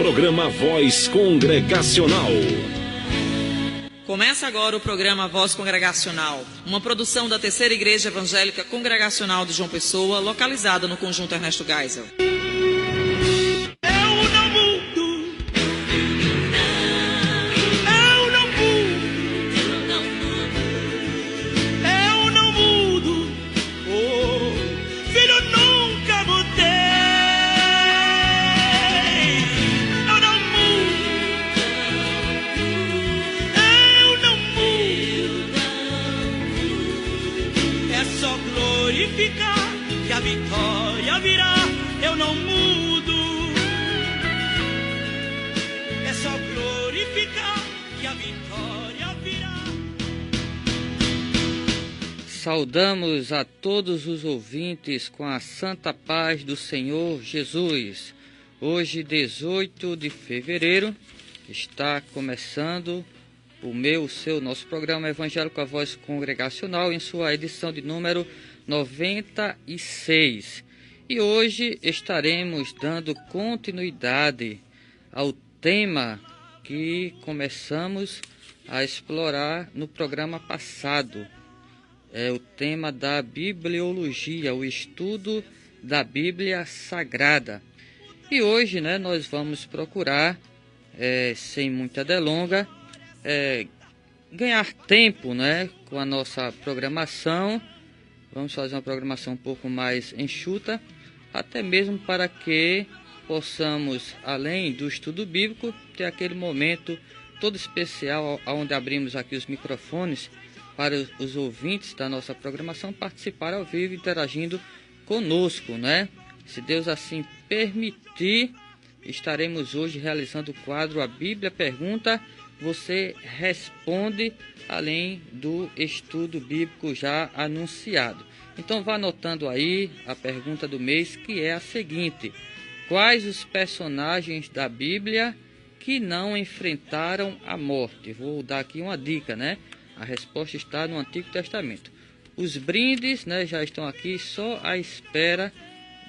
Programa Voz Congregacional. Começa agora o programa Voz Congregacional, uma produção da Terceira Igreja Evangélica Congregacional de João Pessoa, localizada no Conjunto Ernesto Geisel. Que a vitória virá, eu não mudo. É só glorificar que a vitória virá. Saudamos a todos os ouvintes com a santa paz do Senhor Jesus. Hoje, 18 de fevereiro, está começando o seu nosso programa Evangelho com a Voz Congregacional, em sua edição de número 96. E hoje estaremos dando continuidade ao tema que começamos a explorar no programa passado. É o tema da bibliologia, o estudo da Bíblia Sagrada. E hoje, nós vamos procurar, sem muita delonga, ganhar tempo, com a nossa programação. Vamos fazer uma programação um pouco mais enxuta, até mesmo para que possamos, além do estudo bíblico, ter aquele momento todo especial, onde abrimos aqui os microfones para os ouvintes da nossa programação participar ao vivo, interagindo conosco, Se Deus assim permitir, estaremos hoje realizando o quadro A Bíblia Pergunta, Você Responde, além do estudo bíblico já anunciado. Então vá anotando aí a pergunta do mês, que é a seguinte: quais os personagens da Bíblia que não enfrentaram a morte? Vou dar aqui uma dica, A resposta está no Antigo Testamento. Os brindes, já estão aqui só à espera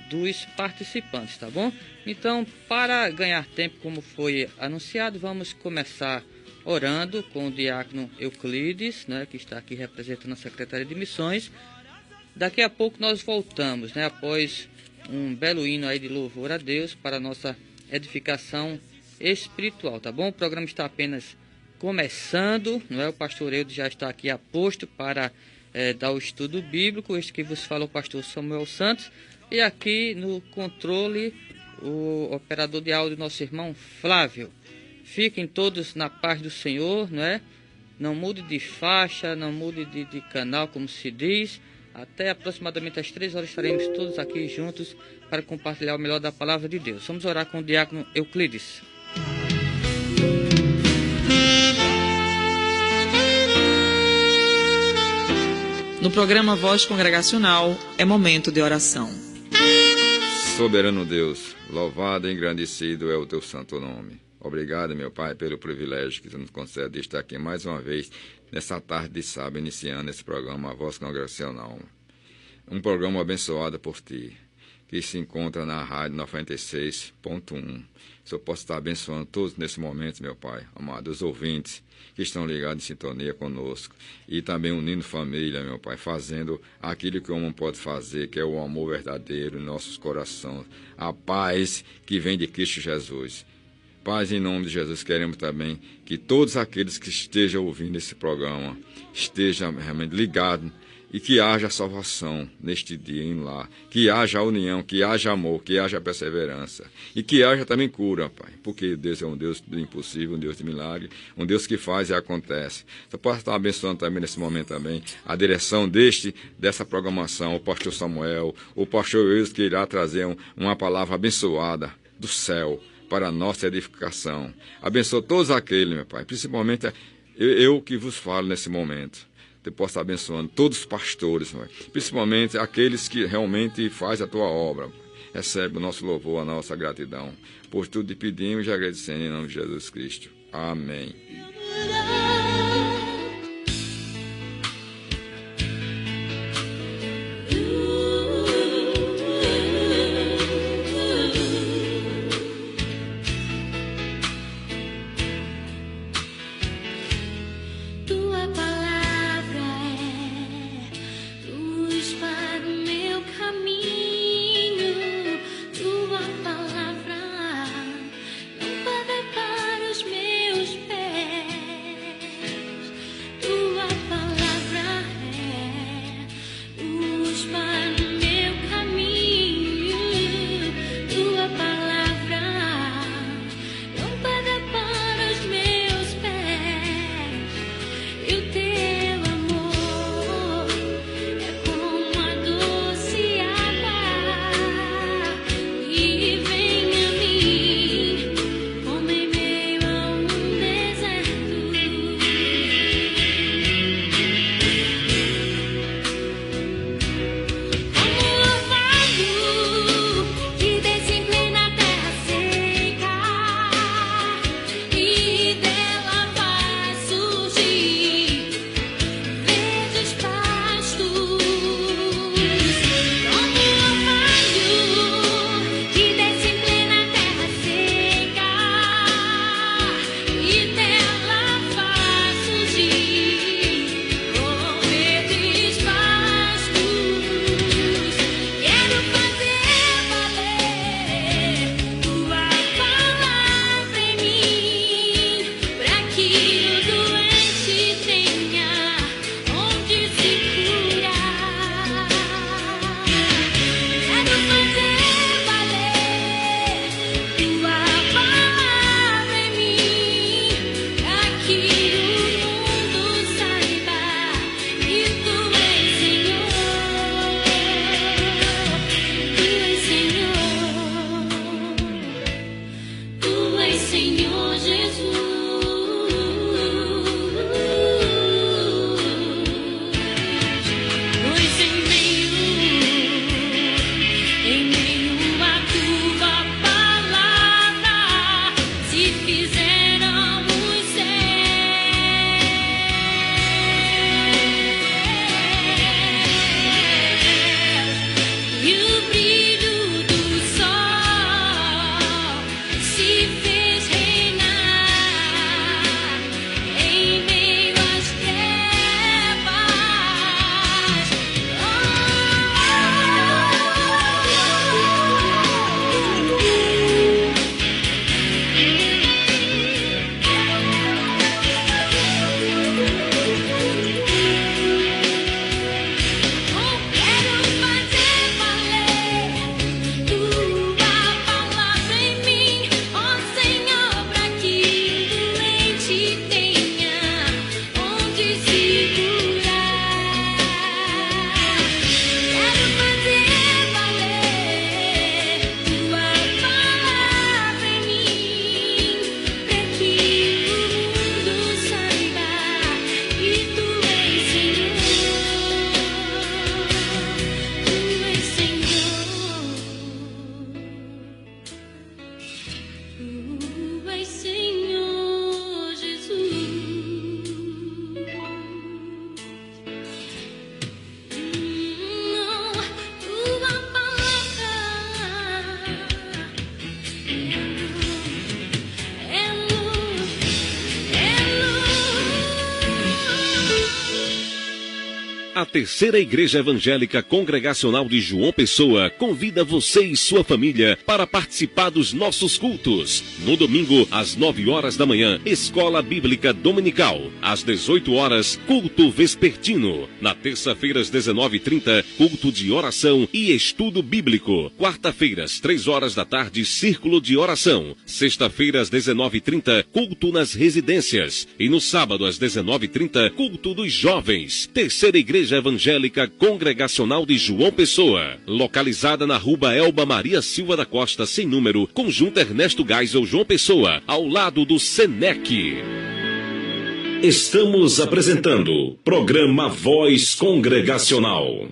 dos participantes, tá bom? Então, para ganhar tempo, como foi anunciado, vamos começar orando com o diácono Euclides, que está aqui representando a Secretaria de Missões. Daqui a pouco nós voltamos, após um belo hino aí de louvor a Deus para a nossa edificação espiritual, tá bom? O programa está apenas começando, O pastor Eudo já está aqui a posto para dar o estudo bíblico. Este que vos fala o pastor Samuel Santos, e aqui no controle o operador de áudio, nosso irmão Flávio. Fiquem todos na paz do Senhor, Não mude de faixa, não mude de canal, como se diz. Até aproximadamente às 3 horas estaremos todos aqui juntos para compartilhar o melhor da palavra de Deus. Vamos orar com o diácono Euclides. No programa Voz Congregacional, é momento de oração. Soberano Deus, louvado e engrandecido é o teu santo nome. Obrigado, meu Pai, pelo privilégio que tu nos concede de estar aqui mais uma vez, nessa tarde de sábado, iniciando esse programa, A Voz Congregacional. Um programa abençoado por ti, que se encontra na Rádio 96.1. Se eu posso estar abençoando todos nesse momento, meu Pai, amado, os ouvintes que estão ligados em sintonia conosco, e também unindo família, meu Pai, fazendo aquilo que o homem pode fazer, que é o amor verdadeiro em nossos corações, a paz que vem de Cristo Jesus. Paz, em nome de Jesus, queremos também que todos aqueles que estejam ouvindo esse programa estejam realmente ligados e que haja salvação neste dia em lá, que haja união, que haja amor, que haja perseverança e que haja também cura, Pai, porque Deus é um Deus do impossível, um Deus de milagre, um Deus que faz e acontece. Então, posso estar abençoando também nesse momento também a direção dessa programação, o pastor Samuel, o pastor Wilson, que irá trazer uma palavra abençoada do céu para a nossa edificação. Abençoa todos aqueles, meu Pai, principalmente eu que vos falo nesse momento. Você possa estar abençoando todos os pastores, Pai, principalmente aqueles que realmente fazem a tua obra. Recebe o nosso louvor, a nossa gratidão. Por tudo te pedimos e agradecendo em nome de Jesus Cristo. Amém. A Terceira Igreja Evangélica Congregacional de João Pessoa convida você e sua família para participar dos nossos cultos. No domingo, às 9 horas da manhã, Escola Bíblica Dominical. Às 18 horas, culto vespertino. Na terça-feira, às 19h30, culto de oração e estudo bíblico. Quarta-feiras, 3 horas da tarde, círculo de oração. Sexta-feira, às 19h30, culto nas residências. E no sábado, às 19h30, culto dos jovens. Terceira Igreja Evangélica Congregacional de João Pessoa, localizada na Rua Elba Maria Silva da Costa, sem número, Conjunto Ernesto Geisel, João Pessoa, ao lado do Senec. Estamos apresentando programa Voz Congregacional.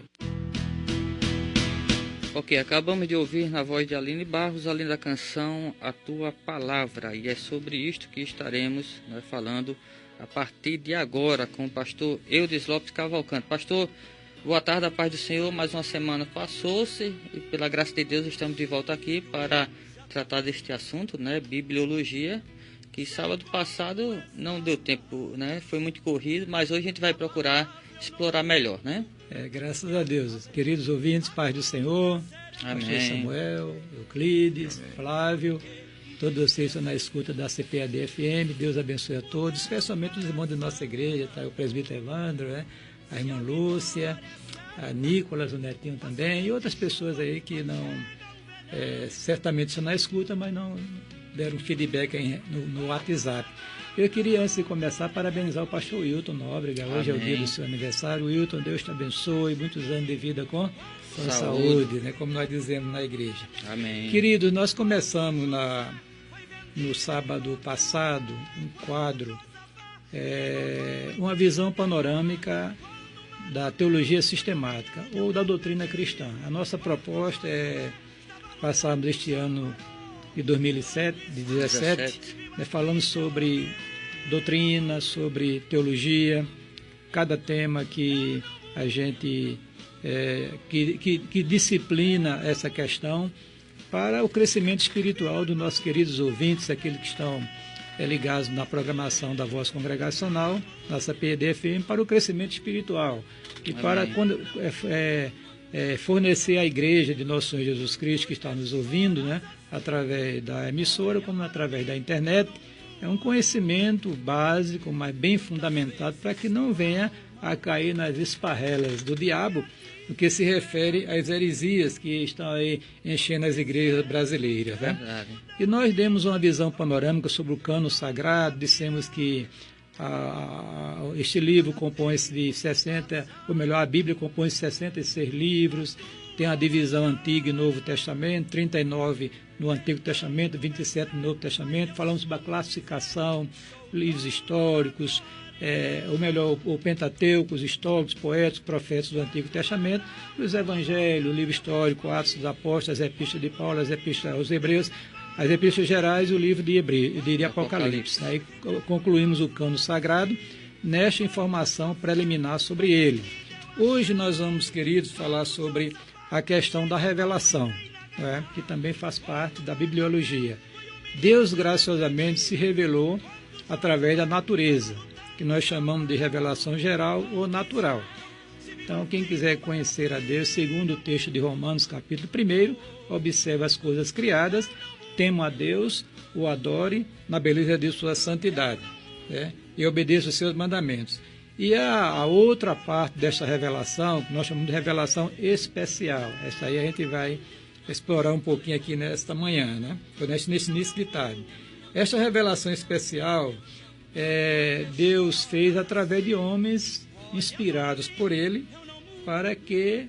Ok, acabamos de ouvir na voz de Aline Barros, além da canção A Tua Palavra, e é sobre isto que estaremos falando a partir de agora com o pastor Eudes Lopes Cavalcante. Pastor, boa tarde, a paz do Senhor. Mais uma semana passou-se e pela graça de Deus estamos de volta aqui para tratar deste assunto, bibliologia, que sábado passado não deu tempo, foi muito corrido, mas hoje a gente vai procurar explorar melhor, Graças a Deus. Queridos ouvintes, paz do Senhor, amém. Pastor Samuel, Euclides, amém. Flávio, todos vocês estão na escuta da CPAD FM, Deus abençoe a todos, especialmente os irmãos da nossa igreja, o presbítero Evandro, a irmã Lúcia, a Nicolas, o Netinho também, e outras pessoas aí que não, certamente estão na escuta, mas não deram feedback no WhatsApp. Eu queria, antes de começar, parabenizar o pastor Wilton Nóbrega, hoje amém. É o dia do seu aniversário. Wilton, Deus te abençoe, muitos anos de vida com saúde, como nós dizemos na igreja. Amém. Queridos, nós começamos no sábado passado um quadro, uma visão panorâmica da teologia sistemática ou da doutrina cristã. A nossa proposta é passarmos este ano de 2017, falando sobre doutrina, sobre teologia, cada tema que a gente que disciplina essa questão para o crescimento espiritual dos nossos queridos ouvintes, aqueles que estão ligados na programação da Voz Congregacional, nossa PDFM, para o crescimento espiritual e amém. Para fornecer à igreja de nosso Senhor Jesus Cristo que está nos ouvindo, através da emissora, como através da internet, um conhecimento básico, mas bem fundamentado, para que não venha a cair nas esparrelas do diabo, no que se refere às heresias que estão aí enchendo as igrejas brasileiras. E nós demos uma visão panorâmica sobre o cano sagrado, dissemos que este livro compõe-se de 60, ou melhor, a Bíblia compõe-se de 66 livros, tem a divisão Antigo e Novo Testamento, 39 no Antigo Testamento, 27 no Novo Testamento. Falamos sobre a classificação, livros históricos, ou melhor, o Pentateuco, os históricos, poetas, profetas do Antigo Testamento, os Evangelhos, o livro histórico, Atos dos Apóstolos, as Epístolas de Paulo, as Epístolas aos Hebreus, as Epístolas Gerais e o livro de Apocalipse. Aí concluímos o cano sagrado nesta informação preliminar sobre ele. Hoje nós vamos, queridos, falar sobre a questão da revelação, que também faz parte da bibliologia. Deus graciosamente se revelou através da natureza, que nós chamamos de revelação geral ou natural. Então, quem quiser conhecer a Deus, segundo o texto de Romanos, capítulo 1, observe as coisas criadas, tema a Deus, o adore na beleza de sua santidade, e obedeça os seus mandamentos. E a outra parte desta revelação, que nós chamamos de revelação especial, essa aí a gente vai explorar um pouquinho aqui nesta manhã, nesse início de tarde. Esta revelação especial, Deus fez através de homens inspirados por Ele para que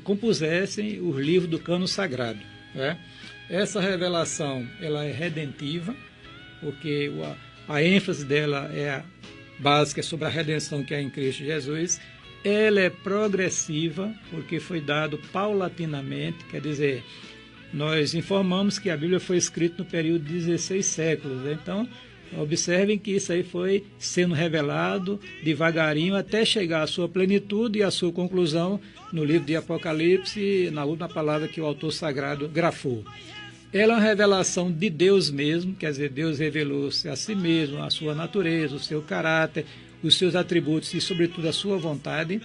compusessem os livros do cano sagrado. Essa revelação ela é redentiva, porque a ênfase dela é básica sobre a redenção que há em Cristo Jesus. Ela é progressiva, porque foi dado paulatinamente, quer dizer, nós informamos que a Bíblia foi escrita no período de 16 séculos, então observem que isso aí foi sendo revelado devagarinho até chegar à sua plenitude e à sua conclusão no livro de Apocalipse, na última palavra que o autor sagrado grafou. Ela é uma revelação de Deus mesmo, quer dizer, Deus revelou-se a si mesmo, a sua natureza, o seu caráter, os seus atributos e, sobretudo, a sua vontade.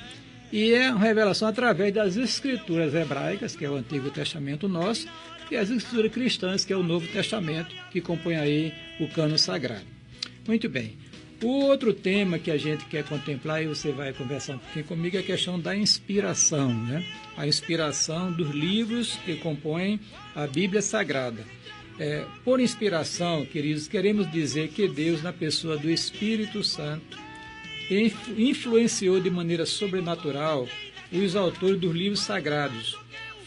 E é uma revelação através das escrituras hebraicas, que é o Antigo Testamento nosso, e as escrituras cristãs, que é o Novo Testamento, que compõe aí o cânon sagrado. Muito bem. O outro tema que a gente quer contemplar, e você vai conversar um pouquinho comigo, é a questão da inspiração, né? A inspiração dos livros que compõem a Bíblia Sagrada. Por inspiração, queridos, queremos dizer que Deus, na pessoa do Espírito Santo, influenciou de maneira sobrenatural os autores dos livros sagrados,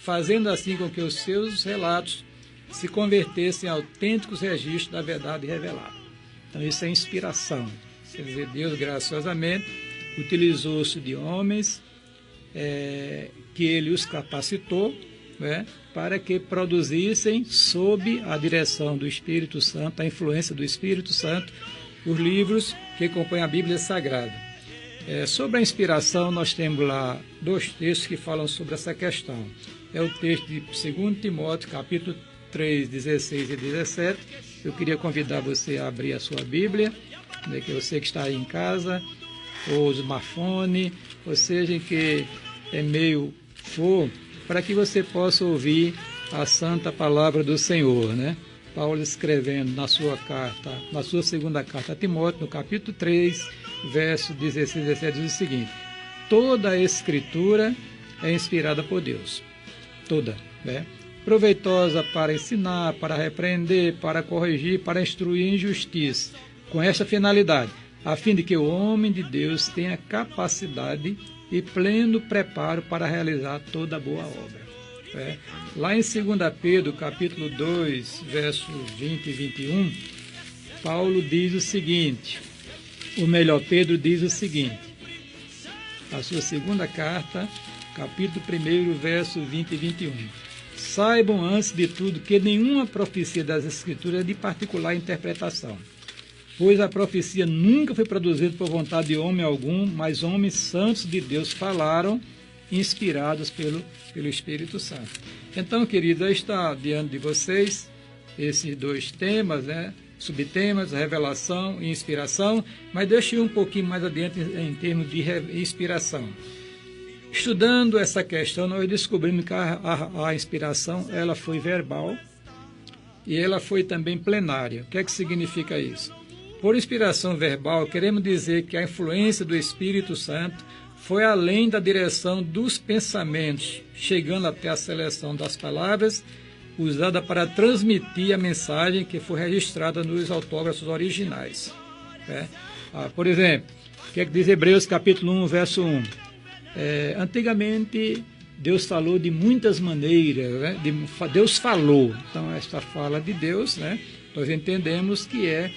fazendo assim com que os seus relatos se convertessem em autênticos registros da verdade revelada. Então isso é inspiração. Quer dizer, Deus graciosamente utilizou-se de homens que Ele os capacitou, né, para que produzissem, sob a direção do Espírito Santo, a influência do Espírito Santo, os livros que compõem a Bíblia Sagrada. Sobre a inspiração, nós temos lá 2 textos que falam sobre essa questão. É o texto de 2 Timóteo, capítulo 3, 16 e 17. Eu queria convidar você a abrir a sua Bíblia, né, que você que está aí em casa, ou smartphone, ou seja, em que e-mail for, para que você possa ouvir a santa palavra do Senhor, né? Paulo escrevendo na sua carta, na sua segunda carta a Timóteo, no capítulo 3, verso 16 e 17, diz o seguinte: toda a Escritura é inspirada por Deus, toda, né? Proveitosa para ensinar, para repreender, para corrigir, para instruir em justiça, com esta finalidade, a fim de que o homem de Deus tenha capacidade e pleno preparo para realizar toda boa obra. Lá em 2 Pedro, capítulo 2, versos 20 e 21, Paulo diz o seguinte, Pedro diz o seguinte, a sua segunda carta, capítulo 1, verso 20 e 21. Saibam antes de tudo que nenhuma profecia das Escrituras é de particular interpretação, pois a profecia nunca foi produzida por vontade de homem algum, mas homens santos de Deus falaram, inspirados pelo Espírito Santo. Então, queridos, aí está diante de vocês esses 2 temas, né? Subtemas, revelação e inspiração, mas deixe um pouquinho mais adiante em termos de inspiração. Estudando essa questão, nós descobrimos que a inspiração ela foi verbal e ela foi também plenária. O que é que significa isso? Por inspiração verbal, queremos dizer que a influência do Espírito Santo foi além da direção dos pensamentos, chegando até a seleção das palavras usada para transmitir a mensagem que foi registrada nos autógrafos originais. Por exemplo, o que é que diz Hebreus capítulo 1, verso 1? Antigamente, Deus falou de muitas maneiras, né? Deus falou. Então, esta fala de Deus, né, nós entendemos que é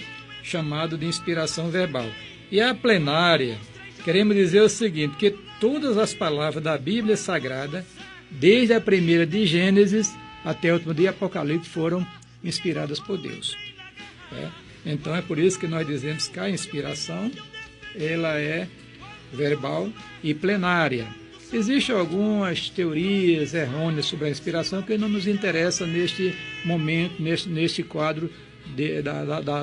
chamado de inspiração verbal. E a plenária, queremos dizer o seguinte, que todas as palavras da Bíblia Sagrada, desde a primeira de Gênesis até a última de Apocalipse, foram inspiradas por Deus. Então é por isso que nós dizemos que a inspiração ela é verbal e plenária. Existem algumas teorias errôneas sobre a inspiração que não nos interessa neste momento, neste quadro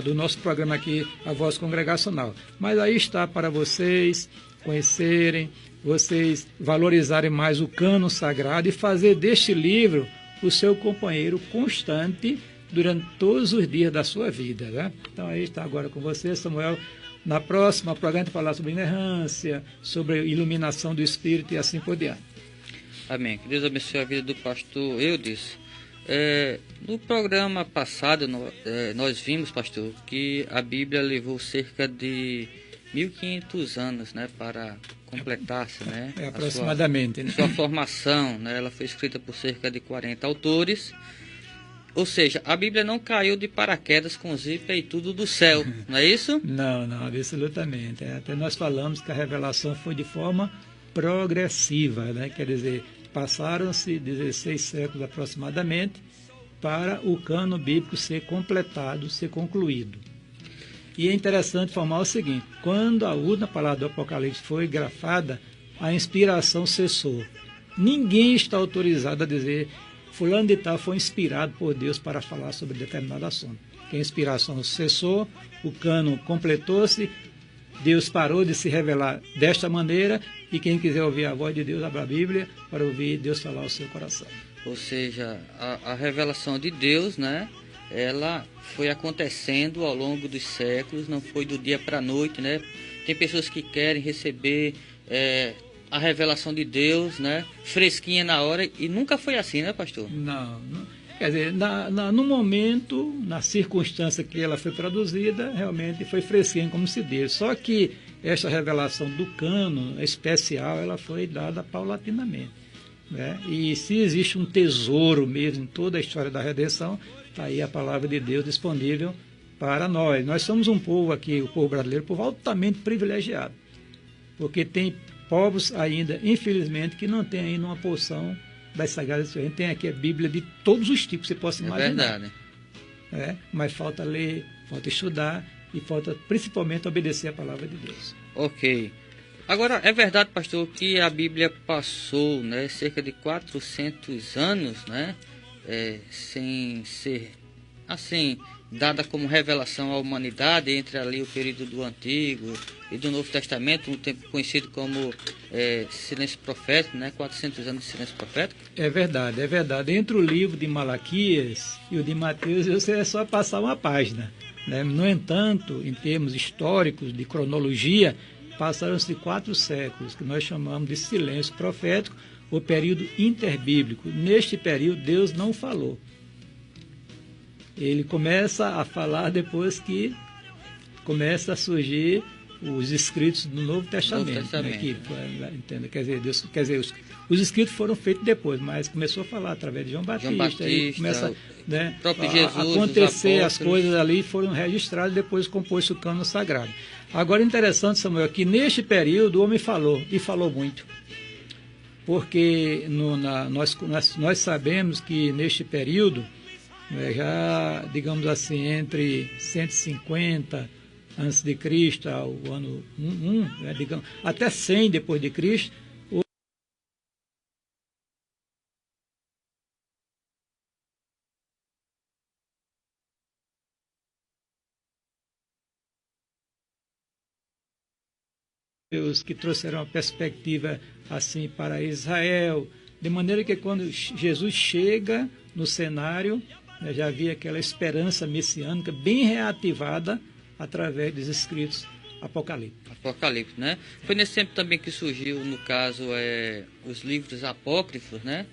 do nosso programa aqui, A Voz Congregacional. Mas aí está para vocês conhecerem, vocês valorizarem mais o cânon sagrado e fazer deste livro o seu companheiro constante durante todos os dias da sua vida, né? Então aí está agora com você, Samuel. Na próxima programa falar sobre inerrância, sobre iluminação do Espírito e assim por diante. Amém. Que Deus abençoe a vida do pastor Eudes. No programa passado, nós vimos, pastor, que a Bíblia levou cerca de 1.500 anos, né, para completar-se, né? Aproximadamente. Sua formação, né? Ela foi escrita por cerca de 40 autores. Ou seja, a Bíblia não caiu de paraquedas com zipa e tudo do céu, não é isso? Não, absolutamente. Até nós falamos que a revelação foi de forma progressiva, né? Quer dizer, passaram-se 16 séculos aproximadamente para o cânon bíblico ser completado, ser concluído. E é interessante informar o seguinte, quando a última palavra do Apocalipse foi grafada, a inspiração cessou. Ninguém está autorizado a dizer fulano de tal foi inspirado por Deus para falar sobre determinado assunto. Que a inspiração cessou, o cânon completou-se, Deus parou de se revelar desta maneira E quem quiser ouvir a voz de Deus, abra a Bíblia para ouvir Deus falar ao seu coração. Ou seja, a revelação de Deus, né? Ela foi acontecendo ao longo dos séculos, não foi do dia para a noite, né? Tem pessoas que querem receber a revelação de Deus, né? Fresquinha na hora, e nunca foi assim, né, pastor? Não. Quer dizer, no momento, na circunstância que ela foi produzida, realmente foi fresquinha, como se diz. Só que esta revelação do cânon especial, ela foi dada paulatinamente, né? E se existe um tesouro mesmo em toda a história da redenção, está aí a palavra de Deus disponível para nós. Nós somos um povo aqui, o povo brasileiro, um povo altamente privilegiado, porque tem povos ainda, infelizmente, que não tem ainda uma porção das Sagradas Escrituras. A gente tem aqui a Bíblia de todos os tipos que você possa imaginar. Verdade. Mas falta ler, falta estudar e falta principalmente obedecer a palavra de Deus. Ok. Agora, é verdade, pastor, que a Bíblia passou, né, cerca de 400 anos, né, sem ser, assim, dada como revelação à humanidade, entre ali o período do Antigo e do Novo Testamento, um tempo conhecido como silêncio profético, né, 400 anos de silêncio profético? É verdade. Entre o livro de Malaquias e o de Mateus, você é só passar uma página, né? No entanto, em termos históricos, de cronologia, passaram-se 4 séculos, que nós chamamos de silêncio profético, o período interbíblico. Neste período, Deus não falou. Ele começa a falar depois que começa a surgir os escritos do Novo Testamento. Entenda? Quer dizer, os escritos foram feitos depois, mas começou a falar através de João Batista, e começa, né, próprio Jesus, a acontecer as coisas ali, foram registradas, depois compôs o cânon sagrado. Agora, interessante, Samuel, que neste período o homem falou, e falou muito. Porque nós sabemos que neste período, já, digamos assim, entre 150 a.C. ao ano 1, digamos, até 100 depois de Cristo, que trouxeram uma perspectiva assim para Israel, de maneira que quando Jesus chega no cenário, já havia aquela esperança messiânica bem reativada através dos escritos apocalípticos, né? Foi nesse tempo também que surgiu, no caso, os livros apócrifos, né?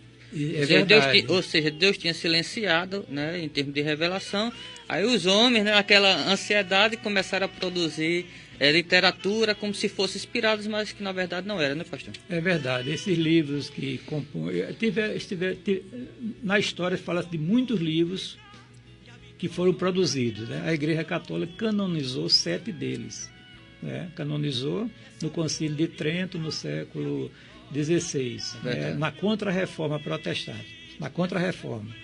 Ou seja, Deus tinha silenciado, né, em termos de revelação. Aí os homens, né, aquela ansiedade, começaram a produzir literatura como se fossem inspirados, mas que na verdade não era, né, pastor? É verdade. Esses livros que compõem... Na história fala-se de muitos livros que foram produzidos, né? A Igreja Católica canonizou 7 deles, né? Canonizou no Concílio de Trento, no século XVI, na Contra-Reforma Protestante. Na Contra-Reforma.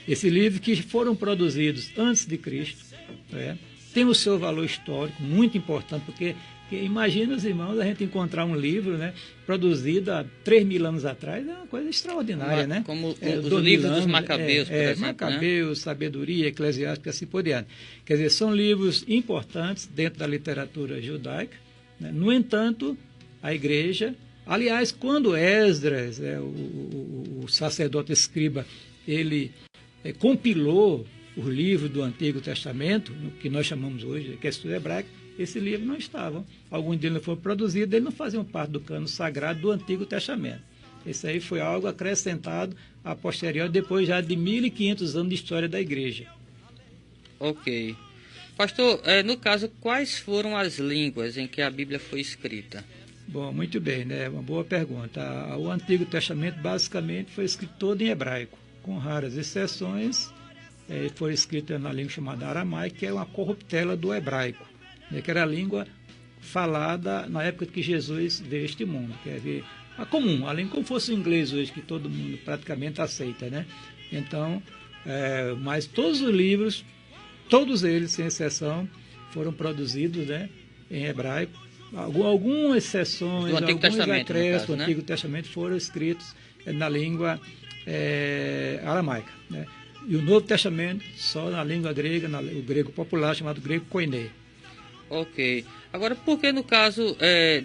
Esses livros que foram produzidos antes de Cristo, né, tem o seu valor histórico muito importante, porque imagina os irmãos, a gente encontrar um livro, né, produzido há 3.000 anos atrás, é uma coisa extraordinária, né? Como os livros dos Macabeus, por exemplo. Macabeus, né? Sabedoria, Eclesiástica, assim por diante. Quer dizer, são livros importantes dentro da literatura judaica, né? No entanto, a igreja... Aliás, quando Esdras, o sacerdote escriba, ele compilou os livros do Antigo Testamento, que nós chamamos hoje, que é estudo hebraico, esses livros não estavam. Alguns deles não foram produzidos, eles não faziam parte do cânon sagrado do Antigo Testamento. Isso aí foi algo acrescentado a posterior, depois já de 1.500 anos de história da igreja. Ok. Pastor, no caso, quais foram as línguas em que a Bíblia foi escrita? Bom, muito bem, né? Uma boa pergunta. O Antigo Testamento basicamente foi escrito todo em hebraico, com raras exceções. Foi escrito na língua chamada aramaica, que é uma corruptela do hebraico, né? Que era a língua falada na época que Jesus veio a este mundo. Quer dizer, a comum, além como fosse o inglês hoje, que todo mundo praticamente aceita, né? Então, mas todos os livros, todos eles, sem exceção, foram produzidos, né, em hebraico. Algumas exceções, alguns acréscimos do Antigo Testamento foram escritos na língua aramaica, né? E o Novo Testamento só na língua grega, o grego popular chamado grego koiné. Ok. Agora, por que no caso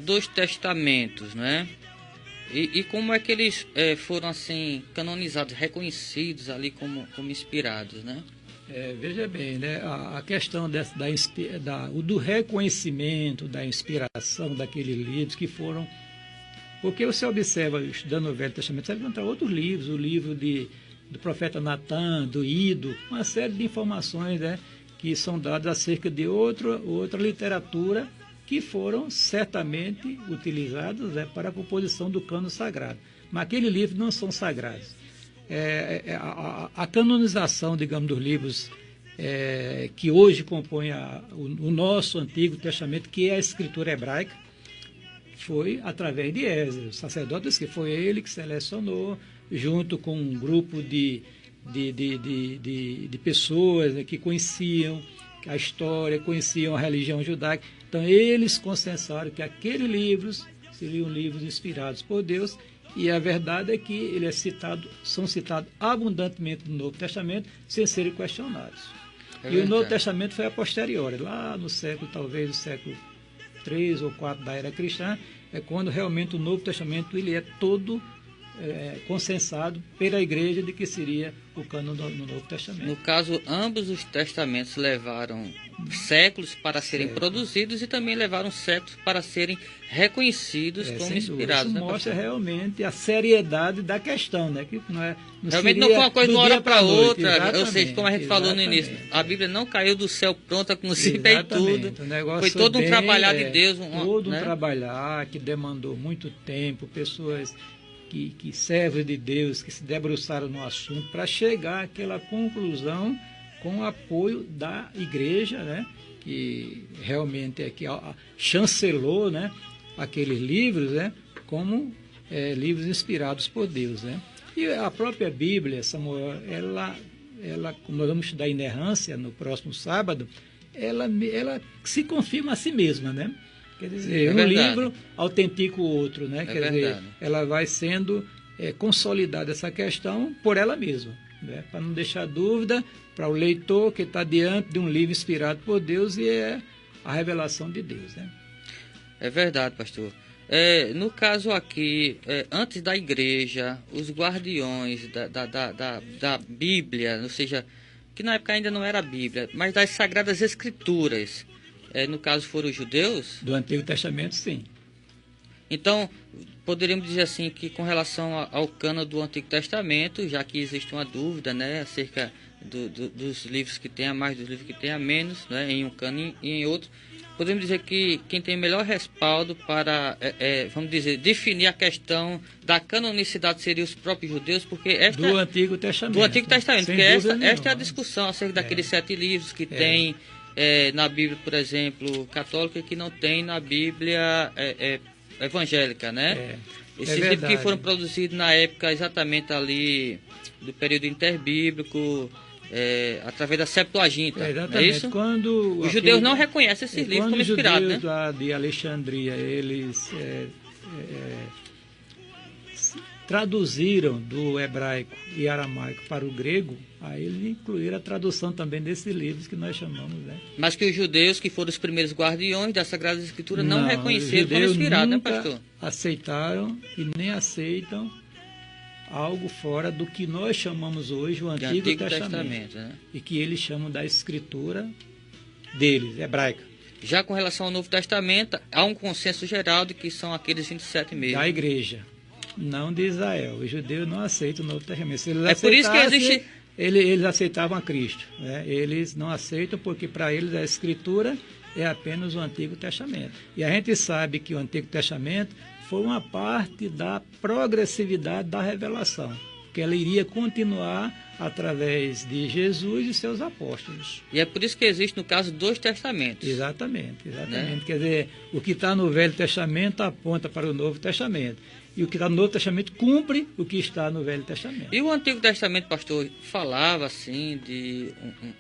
dos testamentos, né? E como é que eles foram assim canonizados, reconhecidos ali como inspirados, né? Veja bem, né? A questão do reconhecimento, da inspiração daqueles livros que foram... Porque você observa, estudando o Velho Testamento, você vai encontrar outros livros, o livro do profeta Natan, do Ido, uma série de informações, né, que são dadas acerca de outra literatura que foram certamente utilizadas, né, para a composição do cânon sagrado. Mas aqueles livros não são sagrados. A canonização, digamos, dos livros que hoje compõem o nosso Antigo Testamento, que é a escritura hebraica, foi através de Esdras, o sacerdote, que foi ele que selecionou, junto com um grupo de pessoas, né, que conheciam a história, conheciam a religião judaica. Então, eles consensaram que aqueles livros seriam livros inspirados por Deus, e a verdade é que ele são citados abundantemente no Novo Testamento, sem serem questionados. E o Novo Testamento foi a posteriori, lá no século, talvez, no século 3 ou 4 da era cristã, é quando realmente o Novo Testamento ele é todo consensado pela igreja de que seria o cânon no Novo Testamento. No caso, ambos os testamentos levaram séculos para serem produzidos e também levaram séculos para serem reconhecidos como inspirados. Isso mostra realmente a seriedade da questão, né? Que não realmente não foi uma coisa de uma hora para outra, ou seja, como a gente falou no início, a Bíblia não caiu do céu pronta com zíper e tudo. Foi todo um trabalhar de Deus. Todo um trabalhar que demandou muito tempo, pessoas que servem de Deus, que se debruçaram no assunto para chegar àquela conclusão com o apoio da igreja, né, que realmente que chancelou, né, aqueles livros, né, como livros inspirados por Deus, né. E a própria Bíblia, Samuel, ela como nós vamos estudar inerrância no próximo sábado, ela se confirma a si mesma, né. Quer dizer, um livro autentica o outro, né? Quer dizer, ela vai sendo consolidada essa questão por ela mesma, né? Para não deixar dúvida para o leitor que está diante de um livro inspirado por Deus e é a revelação de Deus, né? É verdade, pastor. No caso aqui, antes da igreja, os guardiões da Bíblia, ou seja, que na época ainda não era a Bíblia, mas das Sagradas Escrituras, no caso foram os judeus? Do Antigo Testamento, sim. Então, poderíamos dizer assim que com relação ao cânon do Antigo Testamento, já que existe uma dúvida, né, acerca dos livros que tem a mais, dos livros que tem a menos, né, em um cânon e em outro, podemos dizer que quem tem melhor respaldo para, vamos dizer, definir a questão da canonicidade seriam os próprios judeus, porque do Antigo Testamento. Do Antigo Testamento, porque esta é a discussão acerca daqueles 7 livros que tem na Bíblia, por exemplo, católica, que não tem na Bíblia evangélica, né? Esses livros que foram produzidos na época exatamente ali do período interbíblico, através da Septuaginta, não é isso? Os judeus não reconhecem esses livros como inspirados, né? Os judeus de Alexandria, eles traduziram do hebraico e aramaico para o grego, aí eles incluíram a tradução também desses livros que nós chamamos, né? Mas que os judeus, que foram os primeiros guardiões da Sagrada Escritura, não reconheceram como inspirado, né, pastor? Aceitaram e nem aceitam algo fora do que nós chamamos hoje o Antigo Testamento, né? E que eles chamam da escritura deles, hebraica. Já com relação ao Novo Testamento, há um consenso geral de que são aqueles 27 mesmo. Da igreja, não de Israel. Os judeus não aceitam o Novo Testamento. Se eles por isso que existe... Eles aceitavam a Cristo, né? Eles não aceitam porque para eles a escritura é apenas o Antigo Testamento. E a gente sabe que o Antigo Testamento foi uma parte da progressividade da revelação, que ela iria continuar através de Jesus e seus apóstolos. E é por isso que existe, no caso, 2 testamentos. Exatamente. Né? Quer dizer, o que está no Velho Testamento aponta para o Novo Testamento. E o que está no Novo Testamento cumpre o que está no Velho Testamento. E o Antigo Testamento, pastor, falava assim de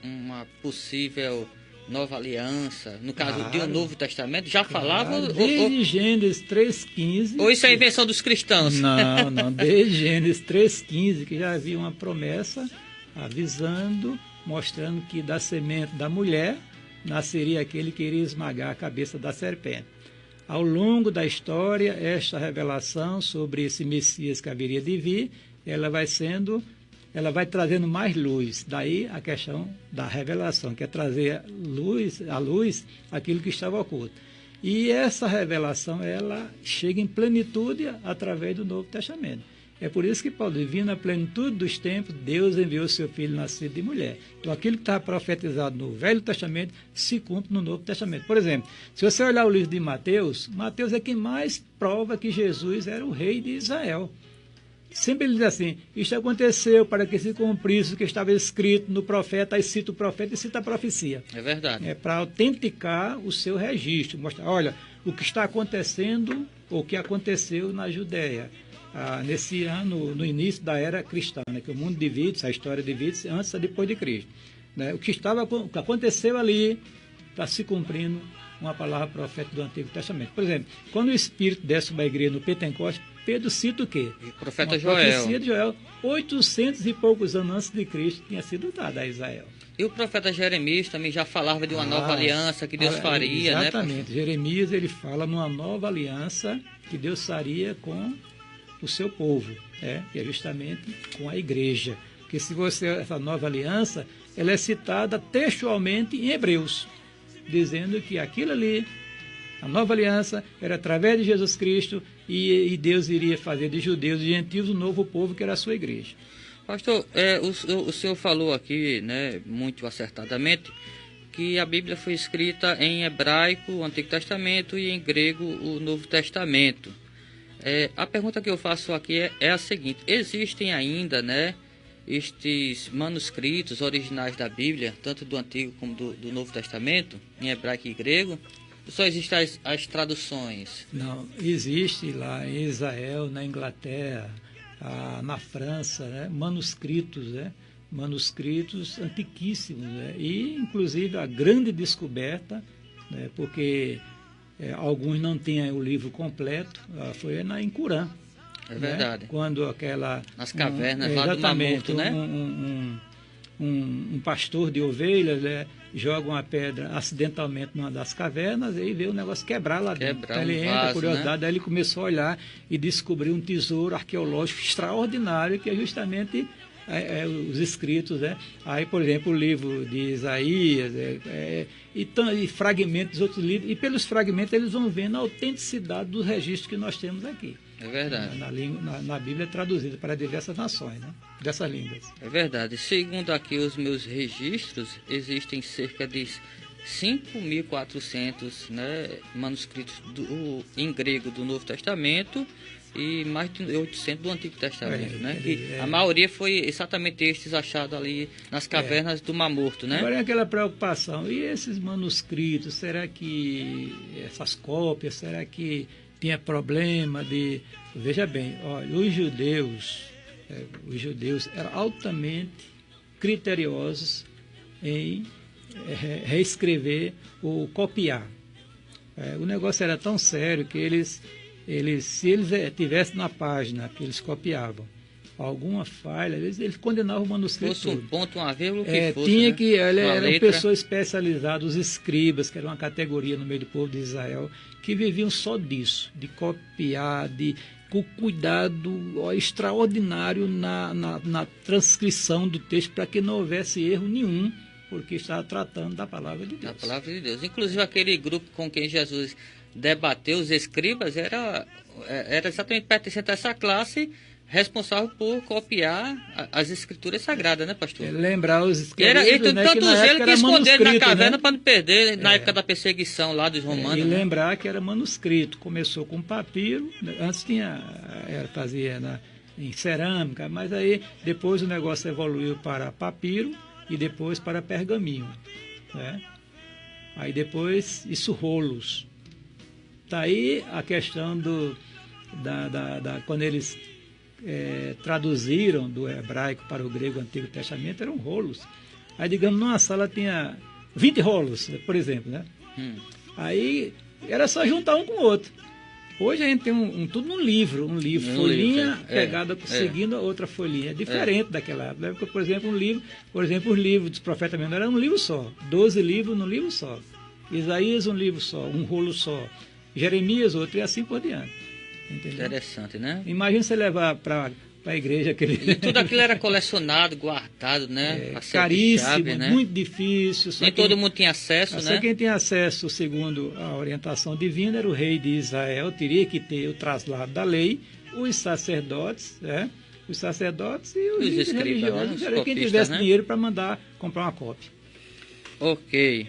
uma possível nova aliança, no caso de um Novo Testamento, já falava? Desde Gênesis 3,15. Ou isso é invenção dos cristãos? Não, desde Gênesis 3,15, que já havia uma promessa avisando, mostrando que da semente da mulher nasceria aquele que iria esmagar a cabeça da serpente. Ao longo da história, esta revelação sobre esse Messias que haveria de vir, ela vai trazendo mais luz. Daí a questão da revelação, que é trazer à luz aquilo que estava oculto. E essa revelação, ela chega em plenitude através do Novo Testamento. É por isso que Paulo diz, vindo na plenitude dos tempos, Deus enviou seu Filho nascido de mulher. Então, aquilo que estava profetizado no Velho Testamento se cumpre no Novo Testamento. Por exemplo, se você olhar o livro de Mateus, Mateus é quem mais prova que Jesus era o rei de Israel. Sempre ele diz assim, isto aconteceu para que se cumprisse o que estava escrito no profeta, aí cita o profeta e cita a profecia. É verdade. É para autenticar o seu registro, mostrar, olha, o que está acontecendo, o que aconteceu na Judéia. Nesse ano, no início da era cristã, né, que o mundo divide-se, a história divide-se antes e depois de Cristo. Né? O que aconteceu ali está se cumprindo uma palavra profética do Antigo Testamento. Por exemplo, quando o Espírito desce sobre a igreja no Pentecostes, Pedro cita o quê? O profeta uma Joel. profecia de Joel, 800 e poucos anos antes de Cristo, tinha sido dada a Israel. E o profeta Jeremias também já falava de uma nova aliança que Deus faria, exatamente. né? Jeremias, ele fala numa nova aliança que Deus faria com o seu povo, que é justamente com a igreja. Porque se você, essa nova aliança, ela é citada textualmente em Hebreus, dizendo que aquilo ali, a nova aliança, era através de Jesus Cristo e Deus iria fazer de judeus e gentios um novo povo que era a sua igreja. Pastor, o senhor falou aqui, né, muito acertadamente, que a Bíblia foi escrita em hebraico, o Antigo Testamento, e em grego, o Novo Testamento. A pergunta que eu faço aqui é a seguinte: existem ainda, né, estes manuscritos originais da Bíblia, tanto do Antigo como do Novo Testamento, em hebraico e grego? Só existem as traduções? Não, existe lá em Israel, na Inglaterra, na França, né, manuscritos antiquíssimos, né, e inclusive a grande descoberta, né, porque alguns não têm o livro completo, foi em Curã. É verdade. Né, quando nas cavernas lá do Mar Morto, né? Um pastor de ovelhas, né, joga uma pedra acidentalmente numa das cavernas e vê o negócio quebrar lá dentro. Então ele entra, curiosidade, né? Aí ele começou a olhar e descobriu um tesouro arqueológico extraordinário, que é justamente os escritos, né? Aí, por exemplo, o livro de Isaías e fragmentos dos outros livros, e pelos fragmentos eles vão vendo a autenticidade dos registros que nós temos aqui. É verdade. Na Bíblia traduzida para diversas nações, né? Dessas línguas. É verdade. Segundo aqui os meus registros, existem cerca de 5.400, né, manuscritos em grego do Novo Testamento e mais de 800 do Antigo Testamento, né? A maioria foi exatamente estes achados ali nas cavernas do Mar Morto, né? Agora é aquela preocupação, e esses manuscritos, será que essas cópias, será que tinha problema de... Veja bem, olha, os judeus eram altamente criteriosos em reescrever ou copiar. O negócio era tão sério que se eles tivessem na página que eles copiavam alguma falha, eles condenavam o manuscrito. Fosse um ponto, uma vírgula, que fosse, tinha, né? Que eram pessoas especializadas, os escribas, que era uma categoria no meio do povo de Israel, que viviam só disso, de copiar, com cuidado extraordinário na transcrição do texto, para que não houvesse erro nenhum, porque estava tratando da palavra de Deus. Da palavra de Deus. Inclusive aquele grupo com quem Jesus debateu, os escribas, era exatamente pertencente a essa classe, responsável por copiar as escrituras sagradas, né, pastor? Lembrar os escritos, né, tanto ele que esconder na caverna, né, para não perder na época da perseguição lá dos romanos. E né? lembrar que era manuscrito. Começou com papiro, antes fazia em cerâmica, mas aí depois o negócio evoluiu para papiro e depois para pergaminho, né? Aí depois isso rolos. Daí a questão quando eles traduziram do hebraico para o grego Antigo Testamento, eram rolos. Aí, digamos, numa sala tinha 20 rolos, por exemplo, né? Aí era só juntar um com o outro. Hoje a gente tem tudo num livro, folhinha pegada, seguindo a outra folhinha. É diferente daquela época. Por exemplo, os livros dos profetas mesmo era um livro só. 12 livros num livro só. Isaías, um livro só, um rolo só. Jeremias, outro, e assim por diante. Entendeu? Interessante, né? Imagina você levar para a igreja aquele... E tudo aquilo era colecionado, guardado, né? Caríssimo, chave, né? muito difícil. Nem todo mundo tinha acesso, né? Só quem tinha acesso, segundo a orientação divina, era o rei de Israel, teria que ter o traslado da lei, os sacerdotes, os sacerdotes e os líderes religiosos, né? Quem tivesse dinheiro para mandar comprar uma cópia. Ok.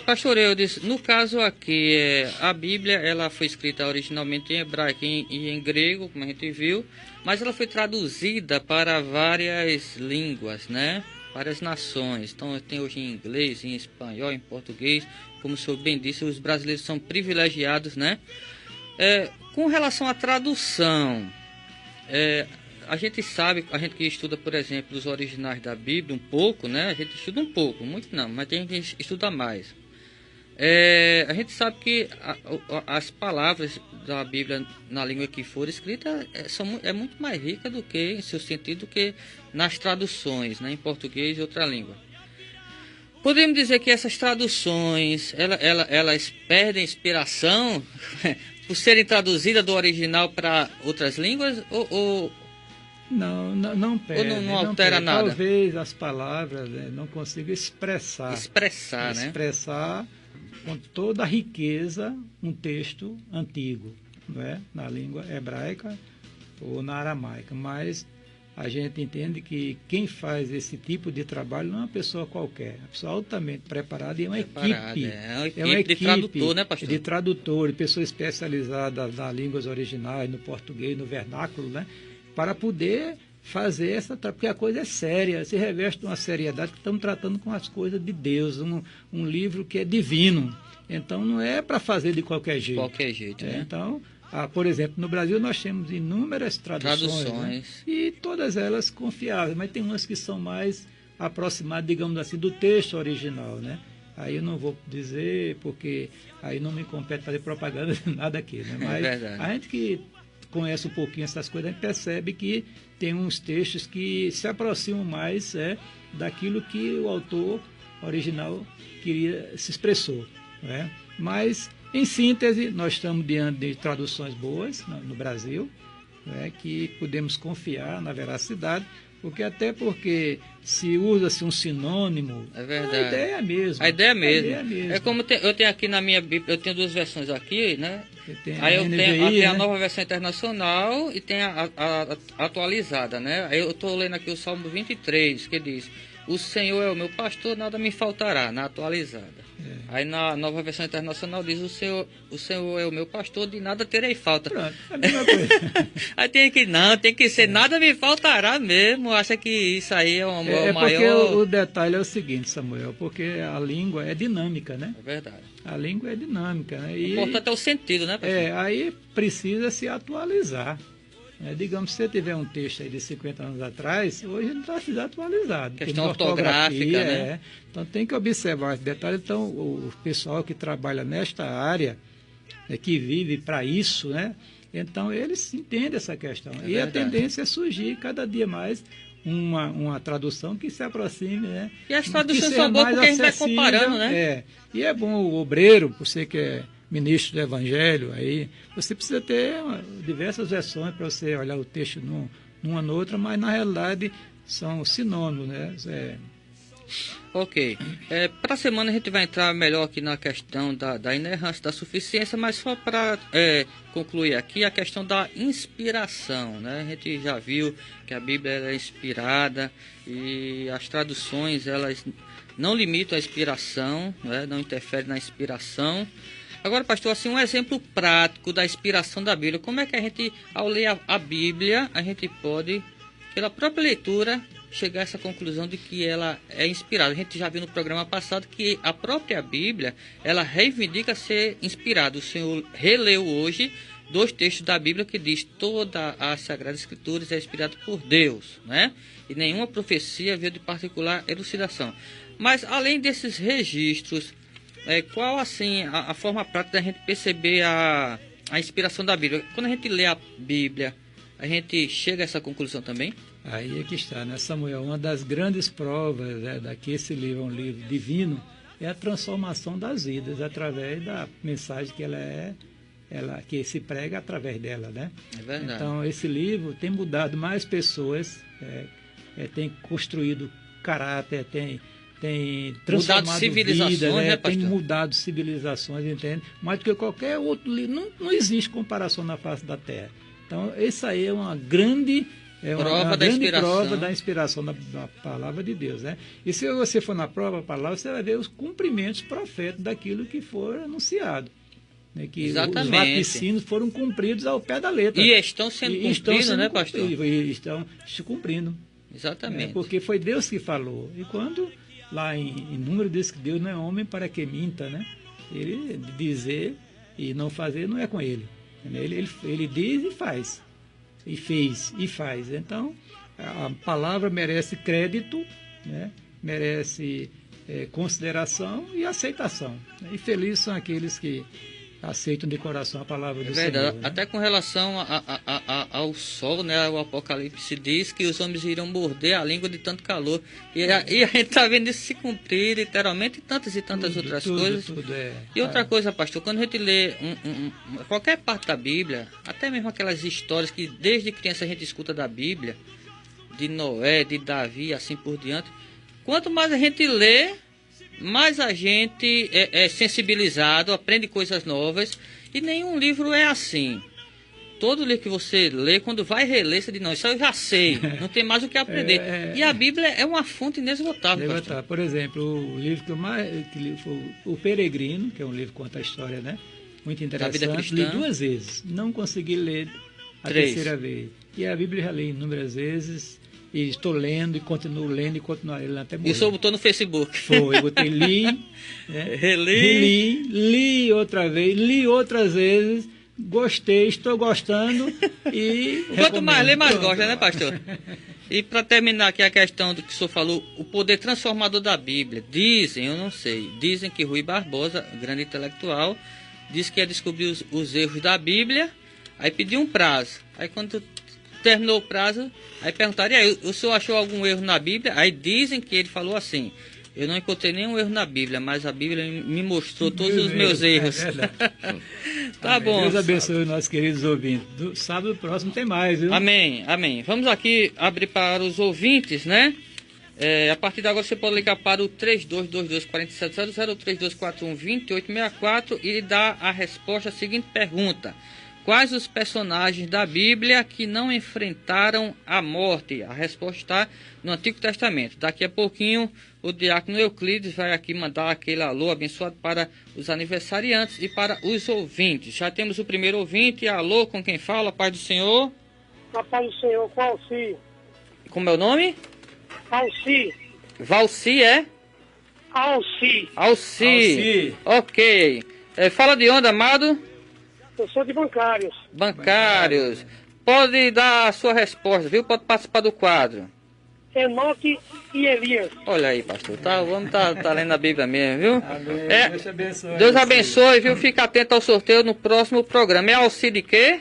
Pastor Eudes, no caso aqui, a Bíblia ela foi escrita originalmente em hebraico e em grego, como a gente viu, mas ela foi traduzida para várias línguas, né? Várias nações. Então tem hoje em inglês, em espanhol, em português. Como o senhor bem disse, os brasileiros são privilegiados, né? Com relação à tradução, a gente sabe, a gente que estuda, por exemplo, os originais da Bíblia um pouco, né? A gente estuda um pouco, muito não, mas tem gente que estuda mais. A gente sabe que as palavras da Bíblia na língua que for escrita é muito mais rica do que, em seu sentido, do que nas traduções, né? Em português e outra língua. Podemos dizer que essas traduções, elas perdem inspiração por serem traduzidas do original para outras línguas ou não perde. Ou não altera nada? Talvez as palavras não consigam expressar, né? Expressar com toda a riqueza um texto antigo, não é? Na língua hebraica ou na aramaica. Mas a gente entende que quem faz esse tipo de trabalho não é uma pessoa qualquer, é uma pessoa altamente preparada e é uma equipe. É uma equipe de tradutor, né, pastor? De tradutor, de pessoa especializada nas línguas originais, no português, no vernáculo, né? Para poder fazer porque a coisa é séria, se reveste de uma seriedade que estamos tratando com as coisas de Deus, um livro que é divino. Então não é para fazer de qualquer jeito. Né? Então, por exemplo, no Brasil nós temos inúmeras traduções. Né? E todas elas confiáveis, mas tem umas que são mais aproximadas, digamos assim, do texto original, né? Aí eu não vou dizer, porque aí não me compete fazer propaganda de nada aqui, né? Mas a gente que conhece um pouquinho essas coisas, a gente percebe que tem uns textos que se aproximam mais daquilo que o autor original se expressou. Né? Mas, em síntese, nós estamos diante de traduções boas no Brasil, né? Que podemos confiar na veracidade, porque se usa-se um sinônimo, é verdade. A ideia é a mesma. A ideia é mesmo. É como eu tenho aqui na minha Bíblia, eu tenho duas versões aqui, né? Aí eu tenho a nova versão internacional e tem a atualizada, né? Aí eu estou lendo aqui o Salmo 23, que diz: o Senhor é o meu pastor, nada me faltará, na atualizada. Aí na nova versão internacional diz: o Senhor é o meu pastor, de nada terei falta. Pronto, é a mesma coisa. Aí tem que ser, nada me faltará mesmo. Acha que isso aí é o maior... Porque o detalhe é o seguinte, Samuel, porque a língua é dinâmica, né? É verdade. A língua é dinâmica, né? E, importante é o sentido, né, pastor? Aí precisa se atualizar. Digamos, se você tiver um texto aí de 50 anos atrás, hoje não está atualizado. Questão ortográfica, né? Então tem que observar esse detalhe. Então o pessoal que trabalha nesta área, que vive para isso, né? Então eles entendem essa questão. E verdade. A tendência é surgir cada dia mais uma tradução que se aproxime, né? E as traduções são boas porque a gente vai comparando, né? E é bom o obreiro, você que é ministro do Evangelho, aí você precisa ter diversas versões para você olhar o texto numa na outra, mas na realidade são sinônimos, né? Ok. Para a semana a gente vai entrar melhor aqui na questão da inerrância, da suficiência, mas só para concluir aqui a questão da inspiração, né? A gente já viu que a Bíblia é inspirada e as traduções elas não limitam a inspiração, né? Não interferem na inspiração. Agora, pastor, assim, um exemplo prático da inspiração da Bíblia. Como é que a gente, ao ler a Bíblia, a gente pode, pela própria leitura, chegar a essa conclusão de que ela é inspirada? A gente já viu no programa passado que a própria Bíblia, ela reivindica ser inspirada. O senhor releu hoje 2 textos da Bíblia que diz: toda a Sagrada Escritura é inspirada por Deus, né? E nenhuma profecia veio de particular elucidação. Mas, além desses registros, qual assim a forma prática da gente perceber a a inspiração da Bíblia. Quando a gente lê a Bíblia, a gente chega a essa conclusão também? Aí é que está, né, Samuel? Uma das grandes provas, né, que esse livro é um livro divino é a transformação das vidas através da mensagem que que se prega através dela, né? É verdade. Então, esse livro tem mudado mais pessoas, tem construído caráter, tem transformado civilizações, vidas, né, tem pastor? mudado civilizações, entende? Mais do que qualquer outro livro. Não existe comparação na face da Terra. Então, isso aí é uma grande... Prova da inspiração da palavra de Deus, né? E se você for na prova da palavra, você vai ver os cumprimentos proféticos daquilo que for anunciado. Né? Que Exatamente. os vaticínios foram cumpridos ao pé da letra. E estão sendo cumpridos, né, pastor? E estão se cumprindo. Exatamente. Porque foi Deus que falou. E quando, lá em Número, diz que Deus não é homem para que minta, né? Ele dizer e não fazer não é com ele. Ele diz e faz. E fez e faz. Então, a palavra merece crédito, né? Merece consideração e aceitação. E felizes são aqueles que aceitam de coração a palavra do Senhor. Verdade. Né? Até com relação ao sol, né? O Apocalipse diz que os homens irão morder a língua de tanto calor. E a gente está vendo isso se cumprir literalmente, e tantas outras coisas. Tudo E outra coisa, pastor, quando a gente lê qualquer parte da Bíblia, até mesmo aquelas histórias que desde criança a gente escuta da Bíblia, de Noé, de Davi, assim por diante, quanto mais a gente lê, mais a gente é sensibilizado, aprende coisas novas, e nenhum livro é assim. Todo livro que você lê, quando vai reler, você diz, não, isso eu já sei, não tem mais o que aprender. E a Bíblia é uma fonte inesgotável, pastor. Por exemplo, o livro que li foi O Peregrino, que é um livro que conta a história, né? Muito interessante. Li 2 vezes, não consegui ler a 3. terceira vez. E a Bíblia já li inúmeras vezes, e estou lendo, e continuo lendo, e continuarei lendo até morrer. E o senhor botou no Facebook. Foi, eu botei li, né? Reli. li outra vez, li outras vezes, gostei, estou gostando e quanto mais lê, mais gosta, né, pastor? E para terminar aqui a questão do que o senhor falou, o poder transformador da Bíblia. Dizem, eu não sei, dizem que Rui Barbosa, grande intelectual, disse que ia descobrir os erros da Bíblia, aí pediu um prazo. Aí quando terminou o prazo, aí perguntaram, e aí, o senhor achou algum erro na Bíblia? Aí dizem que ele falou assim, eu não encontrei nenhum erro na Bíblia, mas a Bíblia me mostrou todos os meus erros. Tá bom. Deus abençoe os nossos queridos ouvintes. Sábado próximo tem mais, viu? Amém, amém. Vamos aqui abrir para os ouvintes, né? A partir de agora você pode ligar para o 3222-4700 ou 3241-2864 e dar a resposta à seguinte pergunta. Quais os personagens da Bíblia que não enfrentaram a morte? A resposta está no Antigo Testamento. Daqui a pouquinho o diácono Euclides vai aqui mandar aquele alô abençoado para os aniversariantes e para os ouvintes. Já temos o primeiro ouvinte. Alô, com quem fala? Paz do Senhor. A paz do Senhor, Valci. Como é o nome? Alci. Valci, é? Alci. Alci. Ok. Fala de onde, amado? Eu sou de bancários. Bancários. Pode dar a sua resposta, viu? Pode participar do quadro. Enoque e Elias. Olha aí, pastor. O homem tá lendo a Bíblia mesmo, viu? Amém. Deus abençoe. Deus abençoe, viu? Fica atento ao sorteio no próximo programa. É Alci de quê?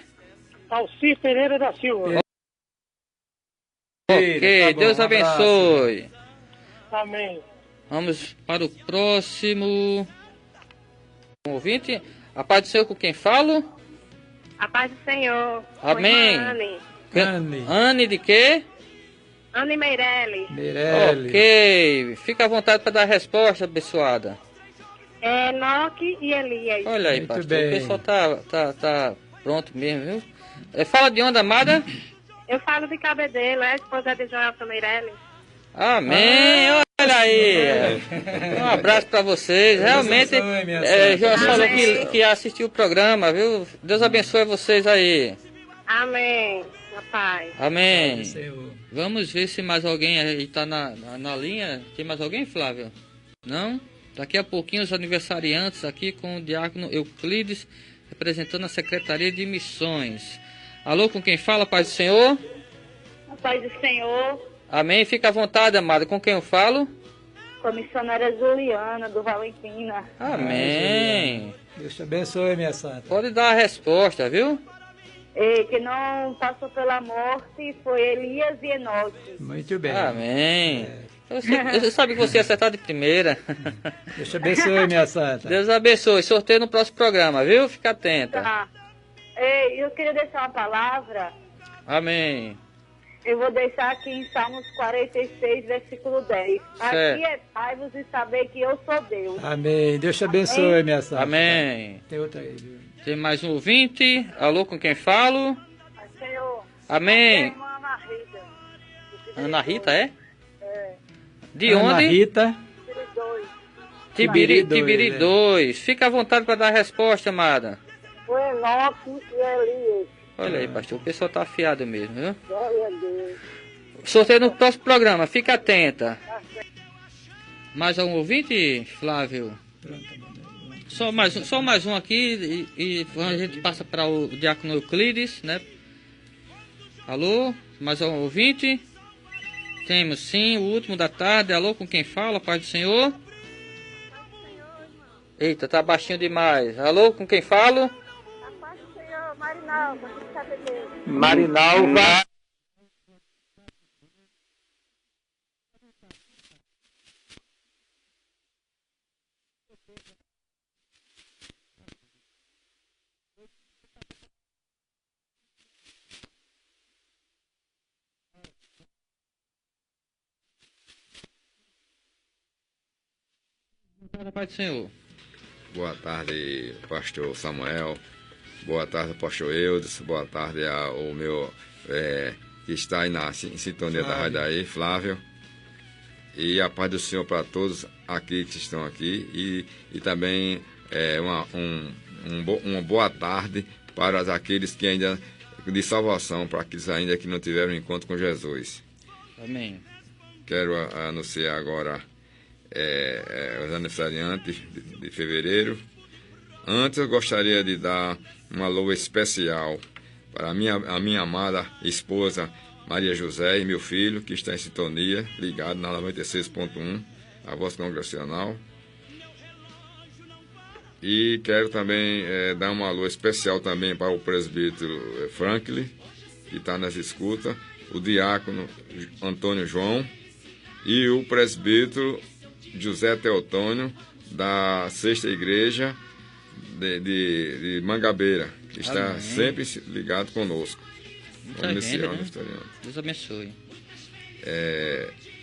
Alci Pereira da Silva. Ok, Tá bom, Deus um abraço. abençoe. Amém. Vamos para o próximo ouvinte. A paz do Senhor, com quem falo? A paz do Senhor. Amém. Anne de quê? Anne Meirelles. Ok. Fica à vontade para dar a resposta, abençoada. Enoque e Elias. Olha aí, Muito pastor. bem. O pessoal tá pronto mesmo, viu? Fala de onde, amada? Eu falo de Cabedelo, esposa de Joelson Meirelles. Amém. Olha aí. Um abraço para vocês. Realmente, João falou que assistiu o programa, viu? Deus abençoe vocês aí. Amém. Meu Pai. Amém. Vamos ver se mais alguém aí está na linha. Tem mais alguém, Flávio? Não? Daqui a pouquinho os aniversariantes aqui com o diácono Euclides, representando a Secretaria de Missões. Alô, com quem fala, paz do Senhor? A paz do Senhor. Amém. Fica à vontade, amado. Com quem eu falo? sou a missionária Juliana, do Valentina. Amém. Deus te abençoe, minha santa. Pode dar a resposta, viu? E que não passou pela morte foi Elias e Enoque. Muito bem. Amém. Você sabe que você ia acertar de primeira. Deus te abençoe, minha santa. Deus abençoe. Sorteio no próximo programa, viu? Fica atenta. Tá. Eu queria deixar uma palavra. Amém. Eu vou deixar aqui em Salmos 46, versículo 10. Certo. Aquietai-vos e saber que eu sou Deus. Amém. Deus te abençoe, minha santa. Amém. Tem outra aí, viu? Tem mais um ouvinte. Alô, com quem falo? Senhor. Amém. Irmã Ana Rita. Ana Rita, é? É. De Ana onde? Rita. Tibiri Tibiri 2. Fica à vontade para dar a resposta, amada. O Enoque e Elias. Olha aí, pastor. O pessoal tá afiado mesmo, viu? Glória a Deus. Sorteio no próximo programa. Fica atenta. Mais algum ouvinte, Flávio? Só mais um aqui e a gente passa para o Diácono Euclides, né? Alô? Mais algum ouvinte? Temos sim, o último da tarde. Alô, com quem fala? Paz do Senhor? Eita, tá baixinho demais. Alô, com quem falo? A paz do Senhor, Marinalva, que sabe Deus. Marinalva. Paz do Senhor. Boa tarde, pastor Samuel. Boa tarde, pastor Eudes. Boa tarde ao meu que está aí em sintonia da rádio aí, Flávio. E a paz do Senhor para todos aqui que estão aqui. E também uma boa tarde para aqueles que ainda de salvação, para aqueles ainda que não tiveram encontro com Jesus. Amém. Quero anunciar agora os aniversariantes de fevereiro. Antes eu gostaria de dar um alô especial para a minha amada esposa Maria José e meu filho, que está em sintonia, ligado na 96.1, a voz congregacional. E quero também dar um alô especial também para o presbítero Franklin, que está nas escutas, o diácono Antônio João e o presbítero José Teotônio, da Sexta Igreja de Mangabeira, que está Amém. sempre ligado conosco. Muita gente, né? Deus abençoe.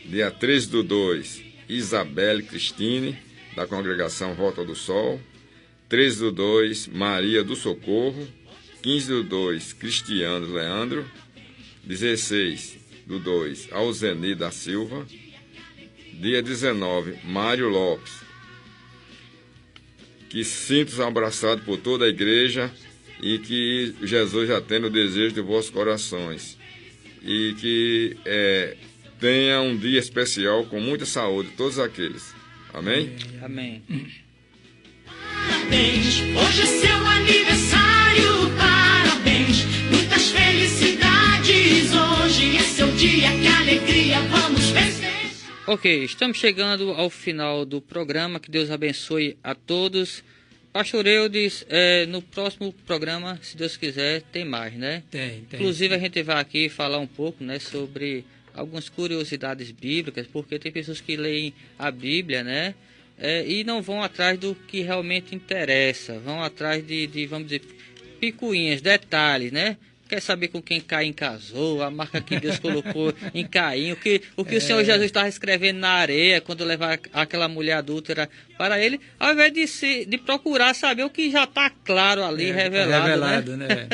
Dia 13/2, Isabelle Cristine, da congregação Volta do Sol. 13/2, Maria do Socorro. 15/2, Cristiano Leandro. 16/2, Alzeni da Silva. Dia 19, Mário Lopes. Que sinta-se abraçado por toda a igreja e que Jesus já tenha o desejo de vossos corações. E que tenha um dia especial com muita saúde, todos aqueles. Amém? Amém. Parabéns, hoje é seu aniversário, parabéns, muitas felicidades, hoje é seu dia, que alegria, vamos vencer. Ok, estamos chegando ao final do programa, que Deus abençoe a todos. Pastor Eudes, no próximo programa, se Deus quiser, tem mais, né? Tem. Inclusive a gente vai aqui falar um pouco, né, sobre algumas curiosidades bíblicas, porque tem pessoas que leem a Bíblia, né? E não vão atrás do que realmente interessa, vão atrás de vamos dizer, picuinhas, detalhes, né? Quer saber com quem Caim casou, a marca que Deus colocou em Caim, o que o Senhor Jesus estava escrevendo na areia quando levar aquela mulher adúltera para ele, ao invés de procurar saber o que já está claro ali, revelado, né?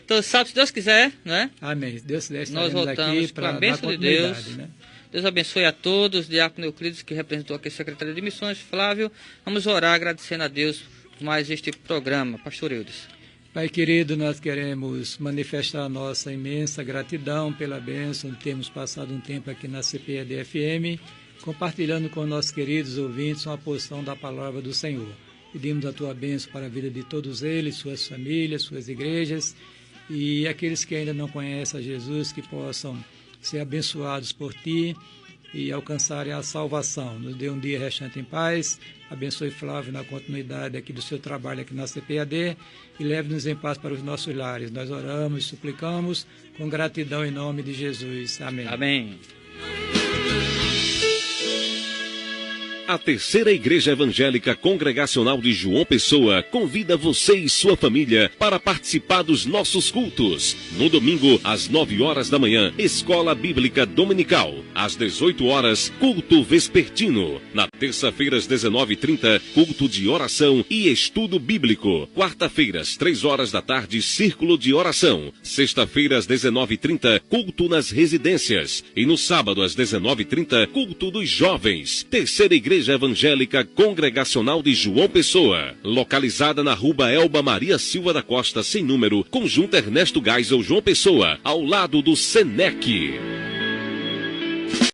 Então, sabe, se Deus quiser, né? Amém. Deus quiser, nós voltamos aqui com a dar bênção de Deus. né? Deus abençoe a todos, Diácono Euclides, que representou aqui a Secretaria de Missões, Flávio. Vamos orar agradecendo a Deus por mais este programa. Pastor Eudes. Pai querido, nós queremos manifestar a nossa imensa gratidão pela bênção de termos passado um tempo aqui na CPAD-FM, compartilhando com nossos queridos ouvintes uma porção da palavra do Senhor. Pedimos a tua bênção para a vida de todos eles, suas famílias, suas igrejas, e aqueles que ainda não conhecem a Jesus, que possam ser abençoados por ti, e alcançarem a salvação. Nos dê um dia restante em paz, abençoe Flávio na continuidade aqui do seu trabalho aqui na CPAD e leve-nos em paz para os nossos lares. Nós oramos e suplicamos com gratidão em nome de Jesus. Amém. Amém. A Terceira Igreja Evangélica Congregacional de João Pessoa convida você e sua família para participar dos nossos cultos. No domingo, às 9 horas da manhã, Escola Bíblica Dominical. Às 18 horas, culto vespertino. Na terça-feira, às 19h30, culto de oração e estudo bíblico. Quarta-feira, às 3 horas da tarde, círculo de oração. Sexta-feira, às 19h30, culto nas residências. E no sábado, às 19h30, culto dos jovens. Terceira Igreja Evangélica Congregacional de João Pessoa, localizada na Rua Elba Maria Silva da Costa, sem número, Conjunto Ernesto Geisel, João Pessoa, ao lado do Senec.